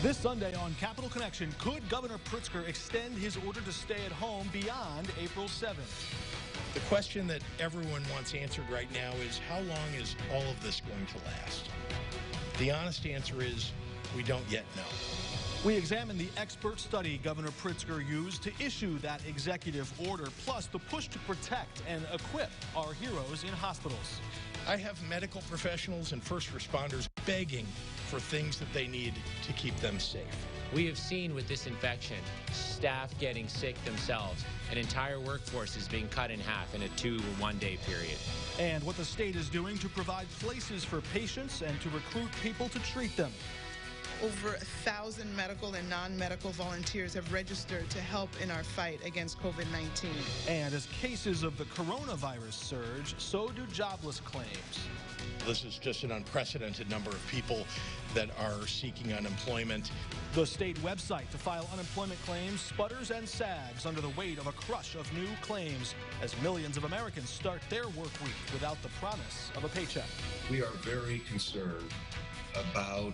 This Sunday on Capital Connection, could Governor Pritzker extend his order to stay at home beyond April 7th? The question that everyone wants answered right now is, how long is all of this going to last? The honest answer is, we don't yet know. We examine the expert study Governor Pritzker used to issue that executive order, plus the push to protect and equip our heroes in hospitals. I have medical professionals and first responders begging for things that they need to keep them safe. We have seen with this infection, staff getting sick themselves. An entire workforce is being cut in half in a 2 or 1 day period. And what the state is doing to provide places for patients and to recruit people to treat them. Over 1,000 medical and non-medical volunteers have registered to help in our fight against COVID-19. And as cases of the coronavirus surge, so do jobless claims. This is just an unprecedented number of people that are seeking unemployment. The state website to file unemployment claims sputters and sags under the weight of a crush of new claims as millions of Americans start their work week without the promise of a paycheck. We are very concerned about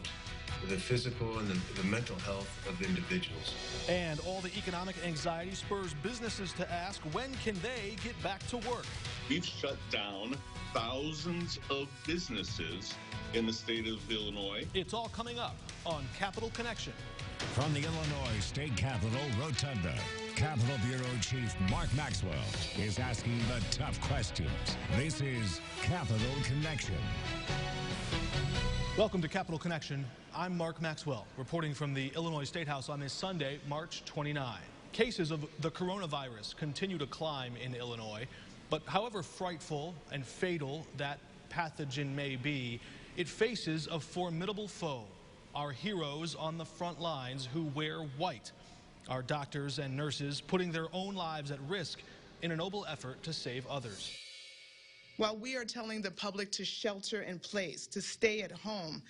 the physical and the mental health of individuals. And all the economic anxiety spurs businesses to ask, when can they get back to work? We've shut down thousands of businesses in the state of Illinois. It's all coming up on Capital Connection. From the Illinois State Capitol Rotunda, Capitol Bureau Chief Mark Maxwell is asking the tough questions. This is Capital Connection. Welcome to Capital Connection. I'm Mark Maxwell, reporting from the Illinois State House on this Sunday, March 29. Cases of the coronavirus continue to climb in Illinois, but however frightful and fatal that pathogen may be, it faces a formidable foe, our heroes on the front lines who wear white, our doctors and nurses putting their own lives at risk in a noble effort to save others. While we are telling the public to shelter in place, to stay at home,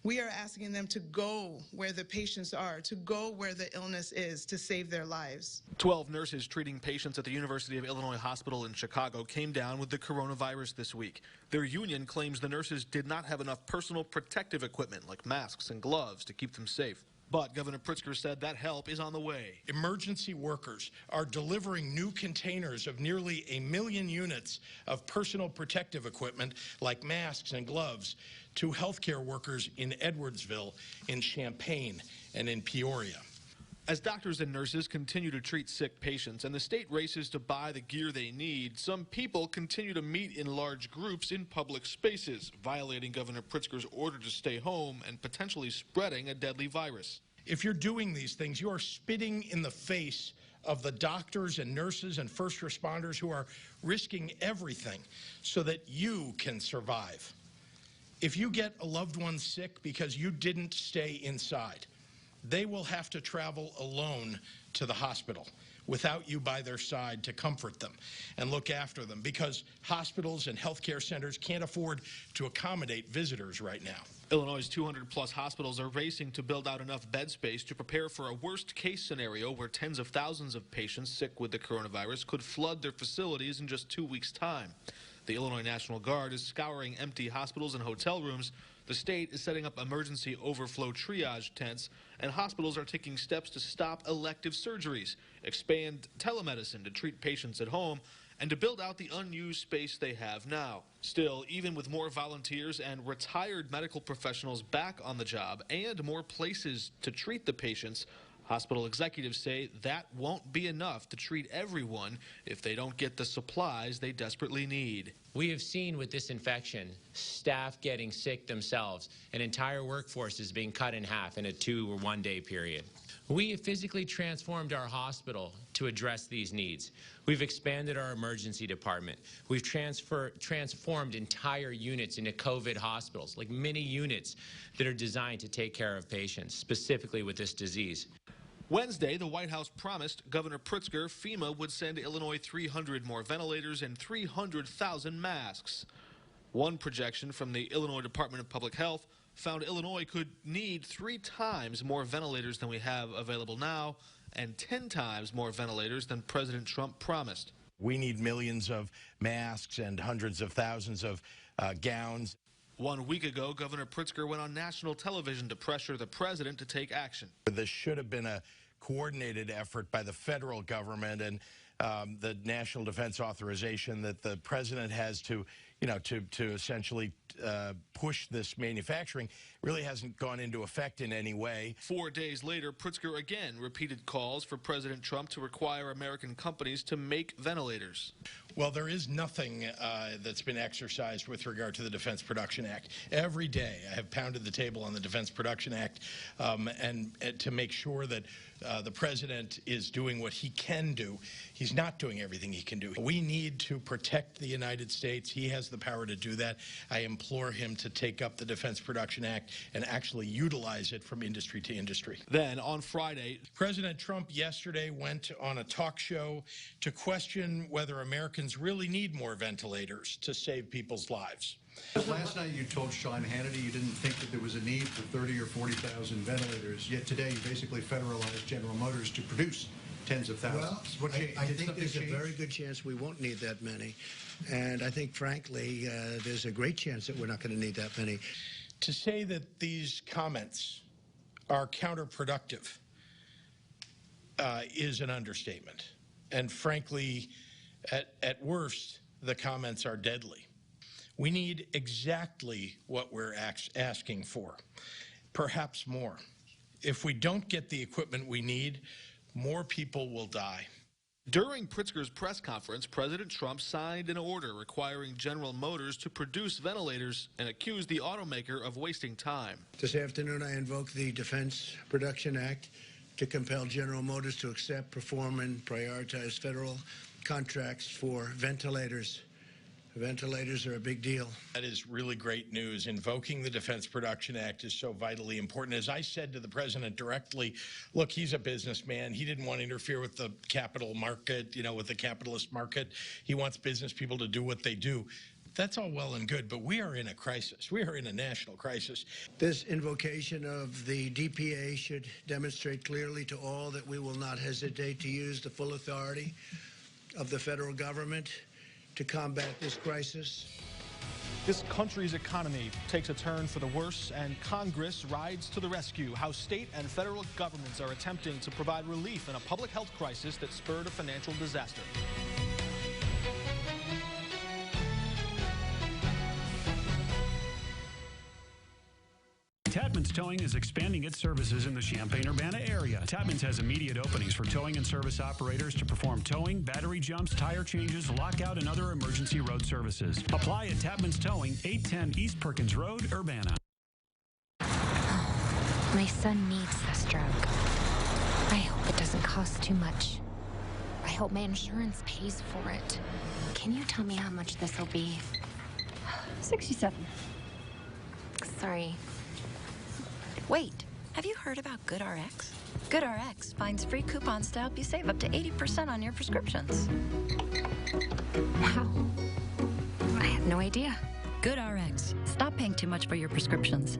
we are asking them to go where the patients are, to go where the illness is, to save their lives. 12 nurses treating patients at the University of Illinois Hospital in Chicago came down with the coronavirus this week. Their union claims the nurses did not have enough personal protective equipment like masks and gloves to keep them safe. But Governor Pritzker said that help is on the way. Emergency workers are delivering new containers of nearly 1 million units of personal protective equipment like masks and gloves to healthcare workers in Edwardsville, in Champaign, and in Peoria. As doctors and nurses continue to treat sick patients and the state races to buy the gear they need, some people continue to meet in large groups in public spaces, violating Governor Pritzker's order to stay home and potentially spreading a deadly virus. If you're doing these things, you are spitting in the face of the doctors and nurses and first responders who are risking everything so that you can survive. If you get a loved one sick because you didn't stay inside, they will have to travel alone to the hospital without you by their side to comfort them and look after them, because hospitals and healthcare centers can't afford to accommodate visitors right now. Illinois' 200-plus hospitals are racing to build out enough bed space to prepare for a worst-case scenario where tens of thousands of patients sick with the coronavirus could flood their facilities in just 2 weeks' time. The Illinois National Guard is scouring empty hospitals and hotel rooms. The state is setting up emergency overflow triage tents, and hospitals are taking steps to stop elective surgeries, expand telemedicine to treat patients at home, and to build out the unused space they have now. Still, even with more volunteers and retired medical professionals back on the job and more places to treat the patients, hospital executives say that won't be enough to treat everyone if they don't get the supplies they desperately need. We have seen with this infection, staff getting sick themselves. An entire workforce is being cut in half in a 2 or 1 day period. We have physically transformed our hospital to address these needs. We've expanded our emergency department. We've transformed entire units into COVID hospitals, like mini units that are designed to take care of patients, specifically with this disease. Wednesday, the White House promised Governor Pritzker FEMA would send Illinois 300 more ventilators and 300,000 masks. One projection from the Illinois Department of Public Health found Illinois could need 3 times more ventilators than we have available now and 10 times more ventilators than President Trump promised. We need millions of masks and hundreds of thousands of gowns. 1 week ago, Governor Pritzker went on national television to pressure the president to take action. This should have been a coordinated effort by the federal government and the National Defense Authorization that the president has to, to essentially push this manufacturing really hasn't gone into effect in any way. 4 days later, Pritzker again repeated calls for President Trump to require American companies to make ventilators. Well, there is nothing that's been exercised with regard to the Defense Production Act. Every day I have pounded the table on the Defense Production Act and to make sure that the president is doing what he can do. He's not doing everything he can do. We need to protect the United States. He has the power to do that. I implore him to take up the Defense Production Act and actually utilize it from industry to industry. Then on Friday, President Trump yesterday went on a talk show to question whether Americans really need more ventilators to save people's lives. Last night you told Sean Hannity you didn't think that there was a need for 30 or 40,000 ventilators, yet today you basically federalized General Motors to produce tens of thousands. Well, I think there's a very good chance we won't need that many. And I think, frankly, there's a great chance that we're not going to need that many. To say that these comments are counterproductive is an understatement. And frankly, at worst, the comments are deadly. We need exactly what we're asking for, perhaps more. If we don't get the equipment we need, more people will die. During Pritzker's press conference, President Trump signed an order requiring General Motors to produce ventilators and accused the automaker of wasting time. This afternoon, I invoke the Defense Production Act to compel General Motors to accept, perform, and prioritize federal contracts for ventilators. Ventilators are a big deal. That is really great news. Invoking the Defense Production Act is so vitally important. As I said to the president directly, look, he's a businessman. He didn't want to interfere with the capital market, with the capitalist market. He wants business people to do what they do. That's all well and good, but we are in a crisis. We are in a national crisis. This invocation of the DPA should demonstrate clearly to all that we will not hesitate to use the full authority of the federal government to combat this crisis. This country's economy takes a turn for the worse, and Congress rides to the rescue. How state and federal governments are attempting to provide relief in a public health crisis that spurred a financial disaster. Tapman's Towing is expanding its services in the Champaign-Urbana area. Tapman's has immediate openings for towing and service operators to perform towing, battery jumps, tire changes, lockout, and other emergency road services. Apply at Tapman's Towing, 810 East Perkins Road, Urbana. My son needs this drug. I hope it doesn't cost too much. I hope my insurance pays for it. Can you tell me how much this will be? $67. Sorry. Wait, have you heard about GoodRx? GoodRx finds free coupons to help you save up to 80% on your prescriptions. How? I had no idea. GoodRx. Stop paying too much for your prescriptions.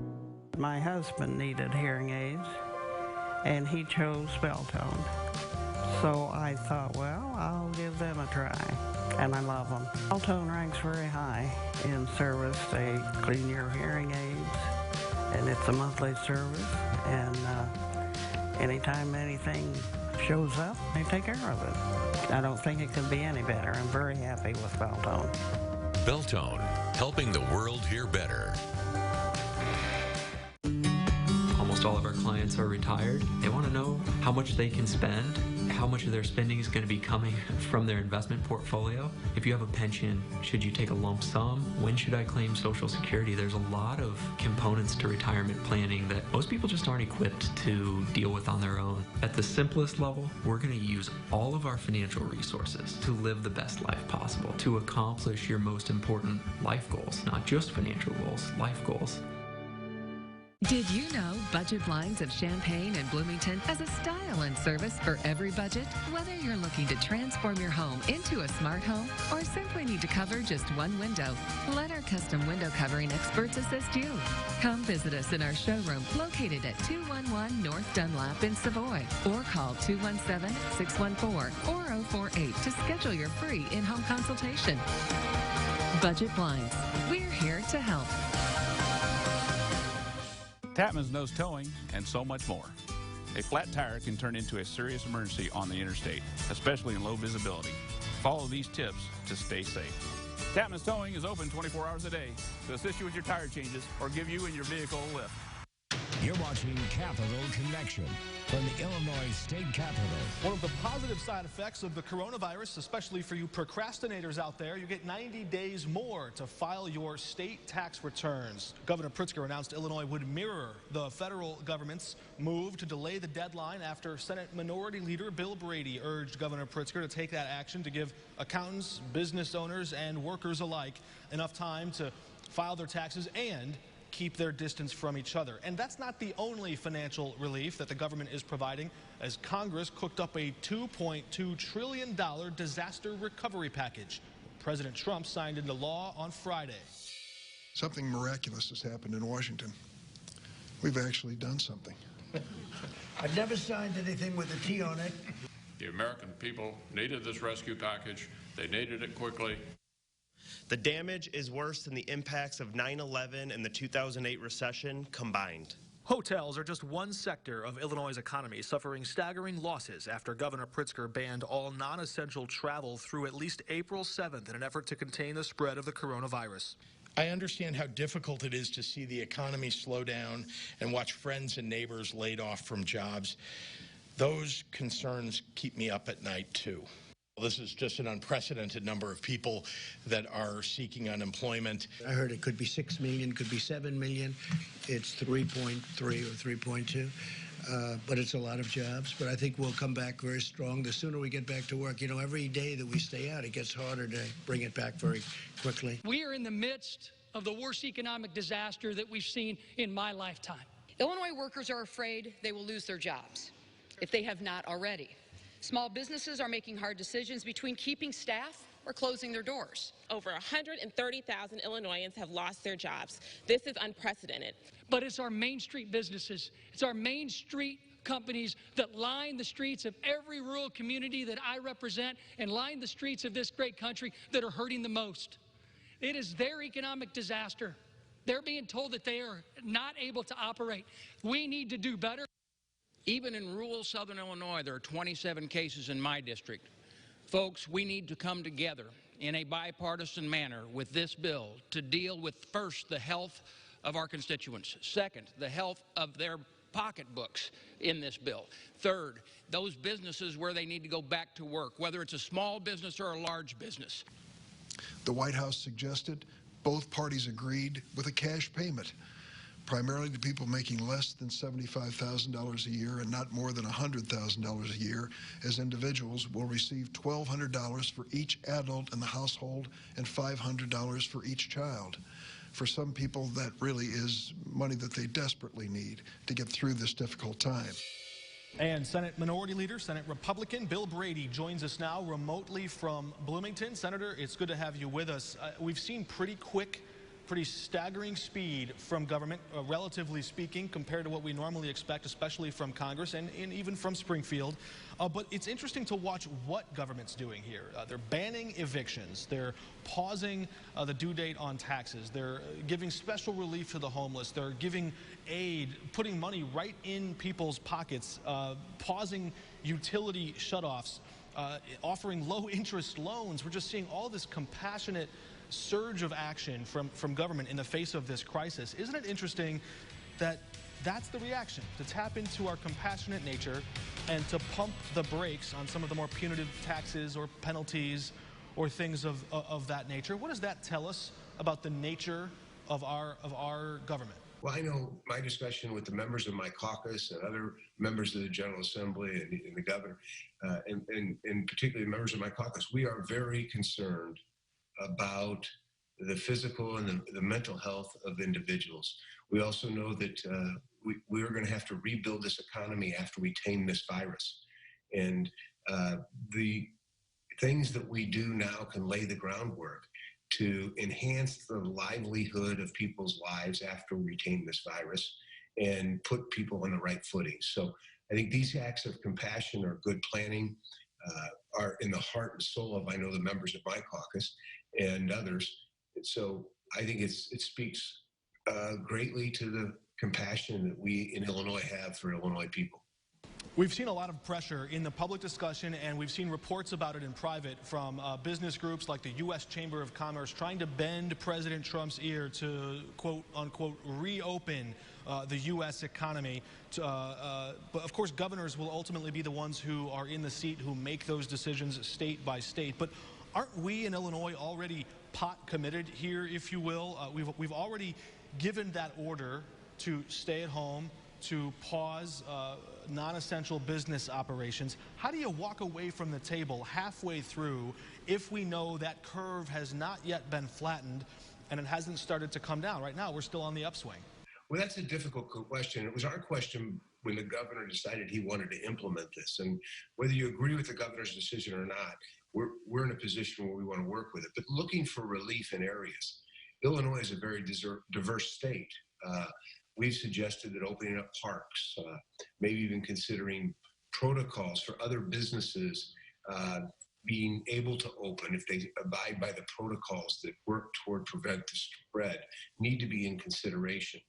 My husband needed hearing aids, and he chose Beltone. So I thought, well, I'll give them a try, and I love them. Beltone ranks very high in service. They clean your hearing aids, and it's a monthly service, and anytime anything shows up, they take care of it. I don't think it could be any better. I'm very happy with Beltone. Beltone, helping the world hear better. Almost all of our clients are retired. They want to know how much they can spend, how much of their spending is going to be coming from their investment portfolio. If you have a pension, should you take a lump sum? When should I claim Social Security? There's a lot of components to retirement planning that most people just aren't equipped to deal with on their own. At the simplest level, we're going to use all of our financial resources to live the best life possible, to accomplish your most important life goals, not just financial goals, life goals. Did you know Budget Blinds of Champaign and Bloomington has a style and service for every budget? Whether you're looking to transform your home into a smart home or simply need to cover just one window, let our custom window covering experts assist you. Come visit us in our showroom located at 211 North Dunlap in Savoy, or call 217-614-4048 to schedule your free in-home consultation. Budget Blinds. We're here to help. Tapman's knows towing and so much more. A flat tire can turn into a serious emergency on the interstate, especially in low visibility. Follow these tips to stay safe. Tapman's Towing is open 24 hours a day to assist you with your tire changes or give you and your vehicle a lift. You're watching Capital Connection from the Illinois State Capitol. One of the positive side effects of the coronavirus, especially for you procrastinators out there, you get 90 days more to file your state tax returns. Governor Pritzker announced Illinois would mirror the federal government's move to delay the deadline after Senate Minority Leader Bill Brady urged Governor Pritzker to take that action to give accountants, business owners, and workers alike enough time to file their taxes and keep their distance from each other. And that's not the only financial relief that the government is providing, as Congress cooked up a $2.2 trillion disaster recovery package. President Trump signed into law on Friday. Something miraculous has happened in Washington. We've actually done something. I've never signed anything with a T on it. The American people needed this rescue package. They needed it quickly. The damage is worse than the impacts of 9/11 and the 2008 recession combined. Hotels are just one sector of Illinois' economy suffering staggering losses after Governor Pritzker banned all non-essential travel through at least April 7th in an effort to contain the spread of the coronavirus. I understand how difficult it is to see the economy slow down and watch friends and neighbors laid off from jobs. Those concerns keep me up at night, too. This is just an unprecedented number of people that are seeking unemployment. I heard it could be 6 million, could be 7 million. It's 3.3 or 3.2. But it's a lot of jobs. But I think we'll come back very strong. The sooner we get back to work, you know, every day that we stay out, it gets harder to bring it back very quickly. We are in the midst of the worst economic disaster that we've seen in my lifetime. Illinois workers are afraid they will lose their jobs, if they have not already. Small businesses are making hard decisions between keeping staff or closing their doors. Over 130,000 Illinoisans have lost their jobs. This is unprecedented. But it's our Main Street businesses. It's our Main Street companies that line the streets of every rural community that I represent and line the streets of this great country that are hurting the most. It is their economic disaster. They're being told that they are not able to operate. We need to do better. Even in rural southern Illinois, there are 27 cases in my district. Folks, we need to come together in a bipartisan manner with this bill to deal with, first, the health of our constituents. Second, the health of their pocketbooks in this bill. Third, those businesses where they need to go back to work, whether it's a small business or a large business. The White House suggested, both parties agreed, with a cash payment, primarily to people making less than $75,000 a year and not more than $100,000 a year, as individuals will receive $1,200 for each adult in the household and $500 for each child. For some people, that really is money that they desperately need to get through this difficult time. And Senate Minority Leader, Senate Republican Bill Brady joins us now remotely from Bloomington. Senator, it's good to have you with us. We've seen pretty staggering speed from government, relatively speaking, compared to what we normally expect, especially from Congress and even from Springfield. But it's interesting to watch what government's doing here. They're banning evictions. They're pausing the due date on taxes. They're giving special relief to the homeless. They're giving aid, putting money right in people's pockets, pausing utility shutoffs, offering low-interest loans. We're just seeing all this compassionate surge of action from government in the face of this crisis. Isn't it interesting that that's the reaction, to tap into our compassionate nature and to pump the brakes on some of the more punitive taxes or penalties or things of that nature? What does that tell us about the nature of our government? Well, I know my discussion with the members of my caucus and other members of the General Assembly and the governor, and particularly members of my caucus, we are very concerned about the physical and the mental health of individuals. We also know that we are going to have to rebuild this economy after we tame this virus. And the things that we do now can lay the groundwork to enhance the livelihood of people's lives after we tame this virus and put people on the right footing. So I think these acts of compassion or good planning are in the heart and soul of, I know, the members of my caucus and others. So I think it speaks greatly to compassion that we in Illinois have for Illinois people. We've seen a lot of pressure in the public discussion, and we've seen reports about it in private from business groups like the U.S. Chamber of Commerce trying to bend President Trump's ear to, quote unquote, reopen the U.S. economy. But of course, governors will ultimately be the ones who are in the seat who make those decisions state by state. But aren't we in Illinois already pot committed here, if you will? We've already given that order to stay at home, to pause non-essential business operations. How do you walk away from the table halfway through if we know that curve has not yet been flattened and it hasn't started to come down? Right now, we're still on the upswing. Well, that's a difficult question. It was our question when the governor decided he wanted to implement this. And whether you agree with the governor's decision or not, we're in a position where we want to work with it. But looking for relief in areas. Illinois is a very diverse state. We've suggested that opening up parks, maybe even considering protocols for other businesses being able to open if they abide by the protocols that work toward prevent the spread need to be in consideration.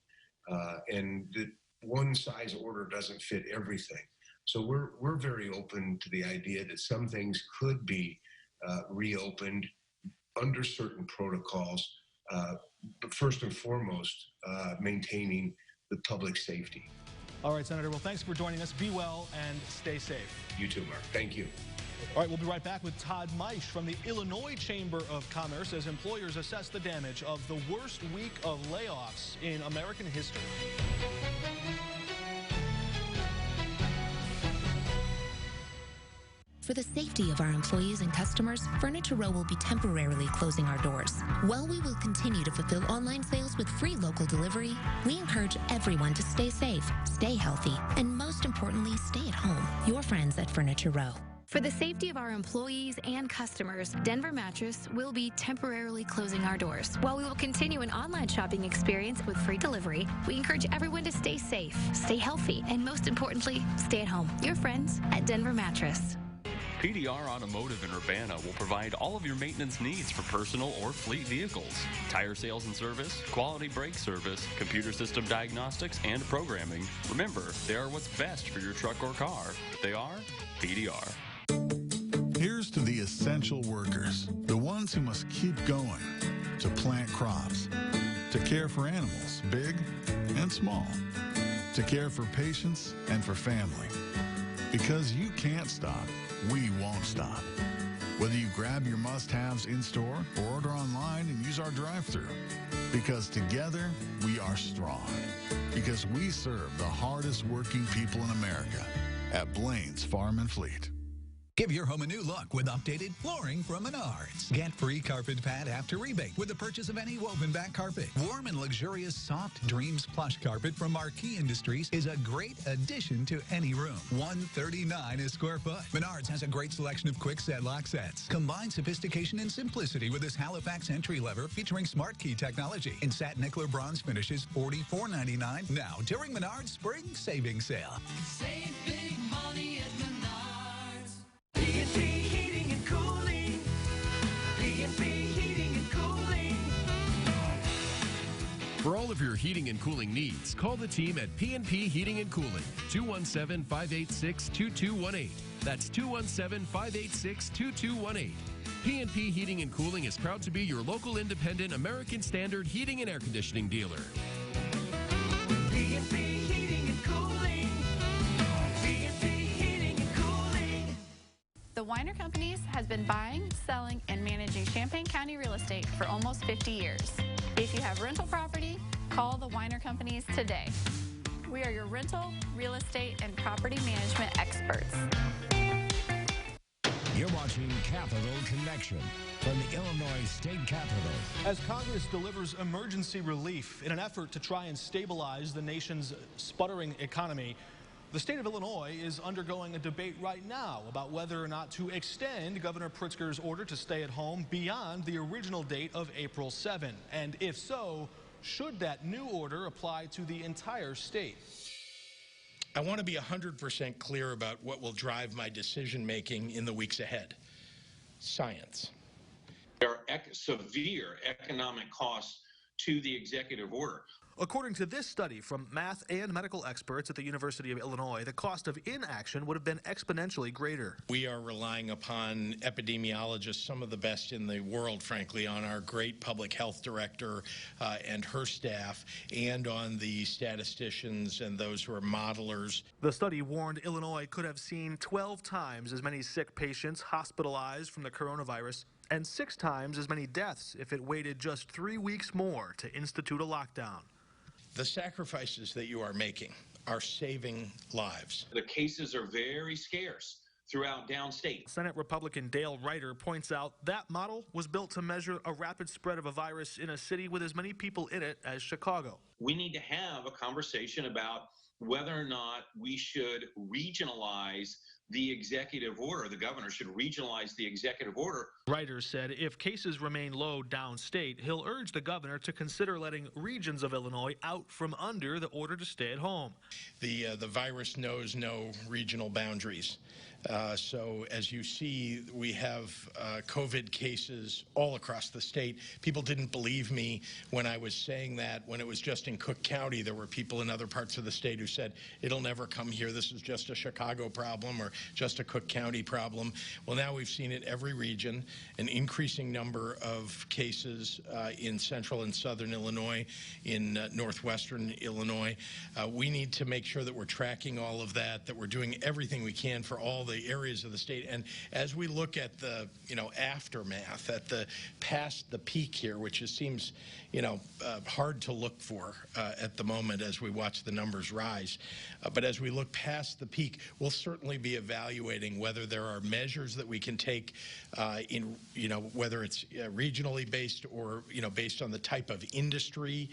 And that one size order doesn't fit everything. So we're very open to the idea that some things could be reopened under certain protocols, but first and foremost, maintaining the public safety. All right, Senator. Well, thanks for joining us. Be well and stay safe. You too, Mark. Thank you. All right, we'll be right back with Todd Maisch from the Illinois Chamber of Commerce as employers assess the damage of the worst week of layoffs in American history. For the safety of our employees and customers, Furniture Row will be temporarily closing our doors. While we will continue to fulfill online sales with free local delivery, we encourage everyone to stay safe, stay healthy, and most importantly, stay at home. Your friends at Furniture Row. For the safety of our employees and customers, Denver Mattress will be temporarily closing our doors. While we will continue an online shopping experience with free delivery, we encourage everyone to stay safe, stay healthy, and most importantly, stay at home. Your friends at Denver Mattress. PDR Automotive in Urbana will provide all of your maintenance needs for personal or fleet vehicles. Tire sales and service, quality brake service, computer system diagnostics, and programming. Remember, they are what's best for your truck or car. They are PDR. Here's to the essential workers, the ones who must keep going, to plant crops, to care for animals, big and small, to care for patients and for family. Because you can't stop, we won't stop. Whether you grab your must-haves in-store or order online and use our drive-thru. Because together, we are strong. Because we serve the hardest working people in America at Blaine's Farm and Fleet. Give your home a new look with updated flooring from Menards. Get free carpet pad after rebate with the purchase of any woven back carpet. Warm and luxurious Soft Dreams plush carpet from Marquee Industries is a great addition to any room. $139 a square foot. Menards has a great selection of quick set lock sets. Combine sophistication and simplicity with this Halifax entry lever featuring smart key technology. In satin nickel bronze finishes, $44.99 now during Menards Spring Savings Sale. Save big money at Menards. P&P Heating and Cooling. P&P Heating and Cooling. For all of your heating and cooling needs, call the team at P&P Heating and Cooling, 217-586-2218. That's 217-586-2218. P&P Heating and Cooling is proud to be your local independent American Standard heating and air conditioning dealer. P&P Heating and Cooling. P&P Heating and Cooling. The Weiner Companies has been buying, selling, and managing Champaign County real estate for almost 50 years. If you have rental property, call the Weiner Companies today. We are your rental, real estate, and property management experts. You're watching Capital Connection from the Illinois State Capitol. As Congress delivers emergency relief in an effort to try and stabilize the nation's sputtering economy, the state of Illinois is undergoing a debate right now about whether or not to extend Governor Pritzker's order to stay at home beyond the original date of April 7. And if so, should that new order apply to the entire state? I want to be 100% clear about what will drive my decision-making in the weeks ahead. Science. There are severe economic costs to the executive order. According to this study from math and medical experts at the University of Illinois, the cost of inaction would have been exponentially greater. We are relying upon epidemiologists, some of the best in the world, frankly, on our great public health director and her staff, and on the statisticians and those who are modelers. The study warned Illinois could have seen 12 times as many sick patients hospitalized from the coronavirus and 6 times as many deaths if it waited just 3 weeks more to institute a lockdown. The sacrifices that you are making are saving lives. The cases are very scarce throughout downstate. Senate Republican Dale Ryder points out that model was built to measure a rapid spread of a virus in a city with as many people in it as Chicago. We need to have a conversation about whether or not we should regionalize the executive order. The governor should regionalize the executive order. Ryder said if cases remain low downstate, he'll urge the governor to consider letting regions of Illinois out from under the order to stay at home. The virus knows no regional boundaries. So as you see, we have COVID cases all across the state. People didn't believe me when I was saying that. When it was just in Cook County, there were people in other parts of the state who said, it'll never come here. This is just a Chicago problem or just a Cook County problem. Well, now we've seen it every region, an increasing number of cases in central and southern Illinois, in northwestern Illinois. We need to make sure that we're tracking all of that we're doing everything we can for all the areas of the state. And as we look at the, aftermath, at the past the peak here, which seems, hard to look for at the moment as we watch the numbers rise. But as we look past the peak, we'll certainly be evaluating whether there are measures that we can take in, whether it's regionally based or, based on the type of industry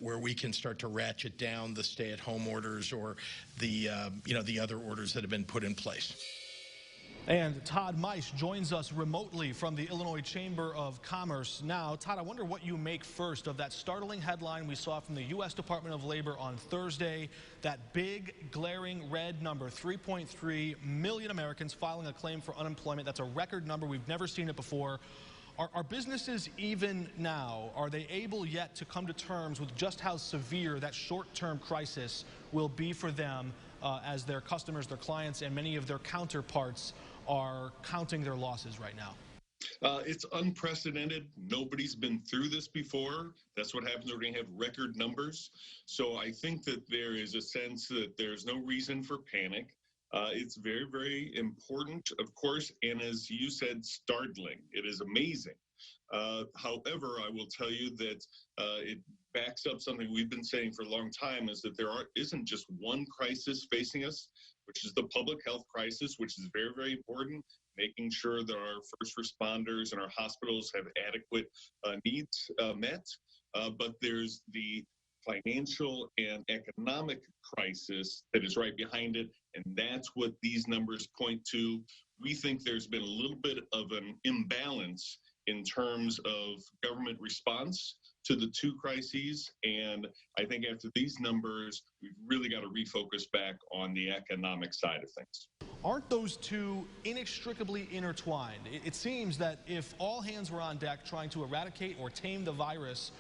where we can start to ratchet down the stay-at-home orders or the, the other orders that have been put in place. And Todd Maisch joins us remotely from the Illinois Chamber of Commerce now. Todd, I wonder what you make first of that startling headline we saw from the U.S. Department of Labor on Thursday, that big, glaring red number, 3.3 million Americans filing a claim for unemployment. That's a record number. We've never seen it before. Are businesses, even now, are they able yet to come to terms with just how severe that short-term crisis will be for them as their customers, their clients, and many of their counterparts are counting their losses right now? It's unprecedented. Nobody's been through this before. That's what happens when you have record numbers. So I think that there is a sense that there's no reason for panic. It's very, very important, of course, and as you said, startling. It is amazing. However, I will tell you that it backs up something we've been saying for a long time, is that there isn't just one crisis facing us, which is the public health crisis, which is very, very important, making sure that our first responders and our hospitals have adequate needs met. But there's the financial and economic crisis that is right behind it, and that's what these numbers point to. We think there's been a little bit of an imbalance in terms of government response to the two crises, and I think after these numbers, we've really got to refocus back on the economic side of things. Aren't those two inextricably intertwined? It seems that if all hands were on deck trying to eradicate or tame the virus,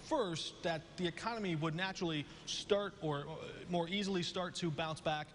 first, that the economy would naturally start or more easily start to bounce back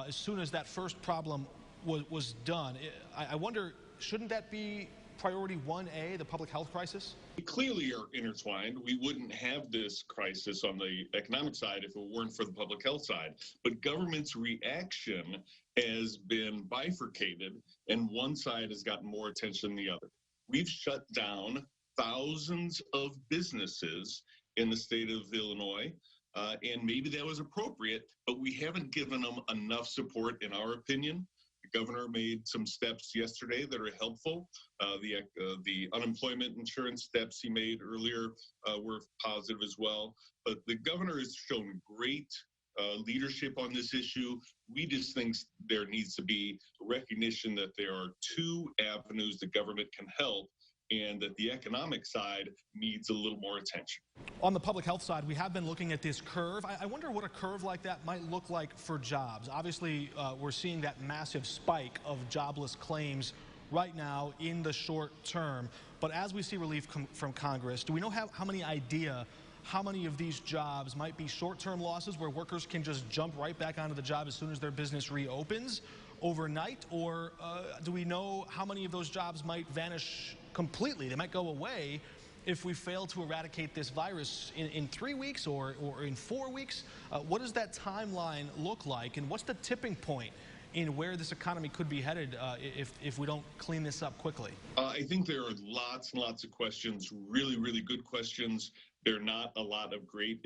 as soon as that first problem was done. I wonder, shouldn't that be priority 1A, the public health crisis? We clearly are intertwined. We wouldn't have this crisis on the economic side if it weren't for the public health side. But government's reaction has been bifurcated, and one side has gotten more attention than the other. We've shut down thousands of businesses in the state of Illinois, and maybe that was appropriate, but we haven't given them enough support, in our opinion. The governor made some steps yesterday that are helpful. The unemployment insurance steps he made earlier were positive as well. But the governor has shown great leadership on this issue. We just think there needs to be recognition that there are two avenues the government can help, and that the economic side needs a little more attention. On the public health side, we have been looking at this curve. I wonder what a curve like that might look like for jobs. Obviously, we're seeing that massive spike of jobless claims right now in the short term. But as we see relief from Congress, do we know how many idea how many of these jobs might be short-term losses where workers can just jump right back onto the job as soon as their business reopens overnight? Or do we know how many of those jobs might vanish completely? They might go away if we fail to eradicate this virus in 3 weeks or in 4 weeks. What does that timeline look like, and what's the tipping point in where this economy could be headed if we don't clean this up quickly? I think there are lots and lots of questions, really, really good questions. There are not a lot of great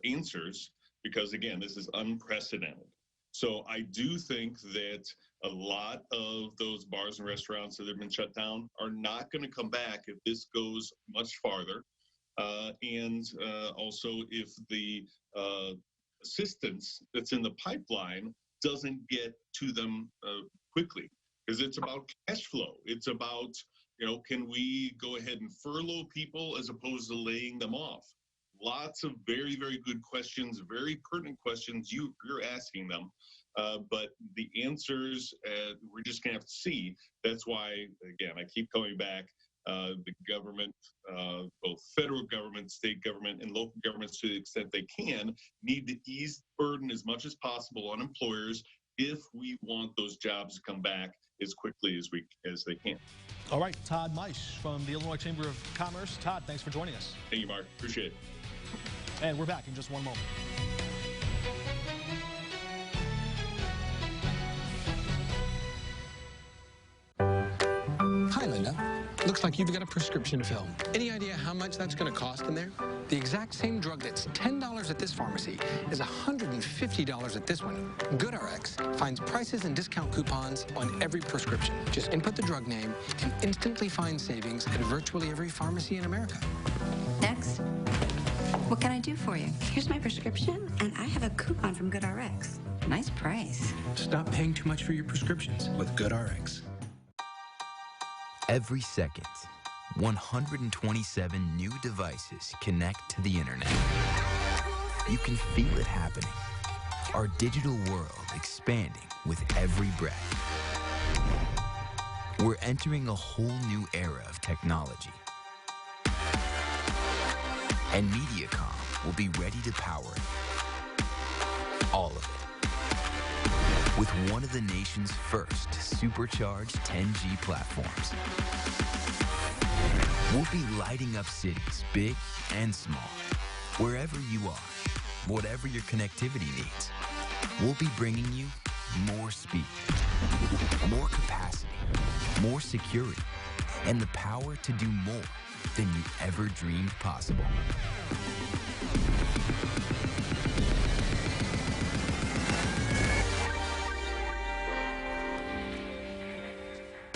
answers because, again, this is unprecedented. So I do think that a lot of those bars and restaurants that have been shut down are not going to come back if this goes much farther. And also if the assistance that's in the pipeline doesn't get to them quickly, because it's about cash flow. It's about, can we go ahead and furlough people as opposed to laying them off? Lots of very, very good questions, very pertinent questions you're asking them. But the answers, we're just going to have to see. That's why, again, I keep coming back. The government, both federal government, state government, and local governments, to the extent they can, need to ease the burden as much as possible on employers if we want those jobs to come back as quickly as they can. All right, Todd Maisch from the Illinois Chamber of Commerce. Todd, thanks for joining us. Thank you, Mark. Appreciate it. And we're back in just one moment. Hi, Linda. Looks like you've got a prescription to fill. Any idea how much that's going to cost in there? The exact same drug that's $10 at this pharmacy is $150 at this one. GoodRx finds prices and discount coupons on every prescription. Just input the drug name and instantly find savings at virtually every pharmacy in America. Next. What can I do for you? Here's my prescription, and I have a coupon from GoodRx. Nice price. Stop paying too much for your prescriptions with GoodRx. Every second, 127 new devices connect to the internet. You can feel it happening. Our digital world expanding with every breath. We're entering a whole new era of technology. And Mediacom will be ready to power it. All of it. With one of the nation's first supercharged 10G platforms. We'll be lighting up cities, big and small. Wherever you are, whatever your connectivity needs, we'll be bringing you more speed, more capacity, more security, and the power to do more than you ever dreamed possible.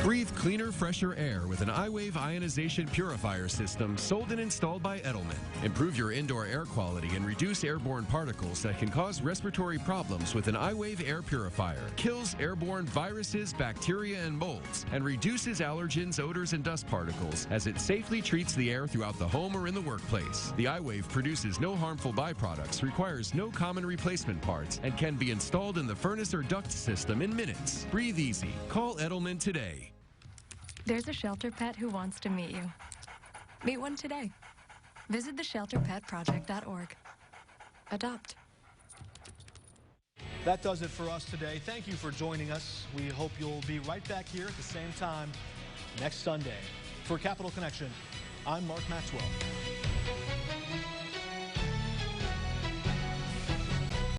Breathe cleaner, fresher air with an iWave ionization purifier system sold and installed by Edelman. Improve your indoor air quality and reduce airborne particles that can cause respiratory problems with an iWave air purifier. Kills airborne viruses, bacteria, and molds, and reduces allergens, odors, and dust particles as it safely treats the air throughout the home or in the workplace. The iWave produces no harmful byproducts, requires no common replacement parts, and can be installed in the furnace or duct system in minutes. Breathe easy. Call Edelman today. There's a shelter pet who wants to meet you. Meet one today. Visit theshelterpetproject.org. Adopt. That does it for us today. Thank you for joining us. We hope you'll be right back here at the same time next Sunday. For Capital Connection, I'm Mark Maxwell.